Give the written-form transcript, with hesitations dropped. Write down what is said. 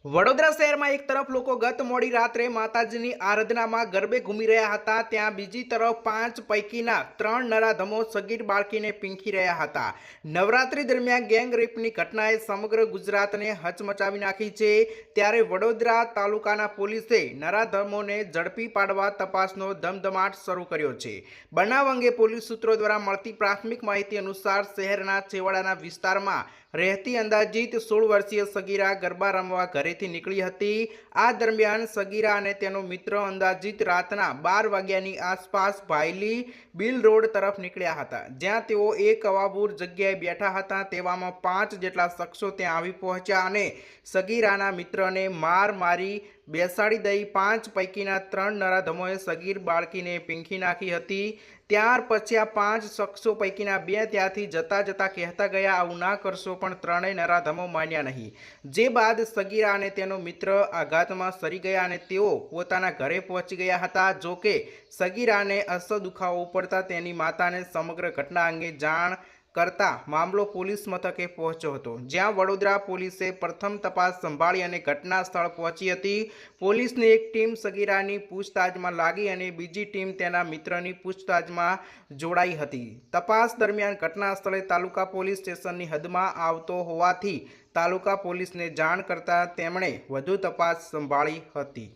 વડોદરા શહેરમાં એક તરફ લોકો ગત મોડી રાત્રે માતાજીની આરાધનામાં ગરબે ઘૂમી રહ્યા હતા, ત્યાં બીજી તરફ 5 પૈકીના 3 નરાધમો સગીર બાળકીને પીંખી રહ્યા હતા। નવરાત્રી દરમિયાન ગેંગ રેપની ઘટનાએ સમગ્ર ગુજરાતને હચમચાવી નાખી છે, ત્યારે વડોદરા તાલુકાના પોલીસે નરાધમોને ઝડપી પાડવા તપાસનો ધમધમાટ શરૂ કર્યો છે। બનાવ અંગે પોલીસ સૂત્રો દ્વારા મળતી પ્રાથમિક માહિતી અનુસાર શહેરના છેવાડાના વિસ્તારમાં રહેતી અંદાજિત 16 વર્ષીય સગીરા ગરબા રમવા ઘરેથી નીકળી હતી। આ દરમિયાન સગીરા અને તેનો મિત્ર અંદાજિત રાતના 12 વાગ્યાની આસપાસ ભાયલી બિલ રોડ તરફ નીકળ્યા હતા, જ્યાં તેઓ એક અવાબૂર જગ્યાએ બેઠા હતા। તેવામાં 5 જેટલા શખ્સો ત્યાં આવી પહોંચ્યા અને સગીરાના મિત્રને મારી બેસાડી દઈ 5 પૈકીના 3 નરાધમોએ સગીર બાળકીને પીંખી નાખી હતી। ત્યાર પછી આ 5 શખ્સો પૈકીના 2 ત્યાંથી જતા કહેતા ગયા, આવું ના કરશો, પણ ત્રણેય નરાધમો માન્યા નહીં, જે બાદ સગીરા અને તેનો મિત્ર આઘાતમાં સરી ગયા અને તેઓ પોતાના ઘરે પહોંચી ગયા હતા। જો કે સગીરાને અસહ્ય દુખાવો ઉપડતા તેની માતાને સમગ્ર ઘટના અંગે જાણ કરતા મામલો પોલીસ મથકે પહોંચ્યો હતો, જ્યાં વડોદરા પોલીસે પ્રથમ તપાસ સંભાળી અને ઘટના સ્થળ પહોંચી હતી। પોલીસની એક ટીમ સગીરાની પૂછતાછમાં લાગી અને બીજી ટીમ તેના મિત્રની પૂછતાછમાં જોડાઈ હતી। તપાસ દરમિયાન ઘટના સ્થળે તાલુકા પોલીસ સ્ટેશનની હદમાં આવતો હોવાથી તાલુકા પોલીસને જાણ કરતા તેમણે વધુ તપાસ સંભાળી હતી।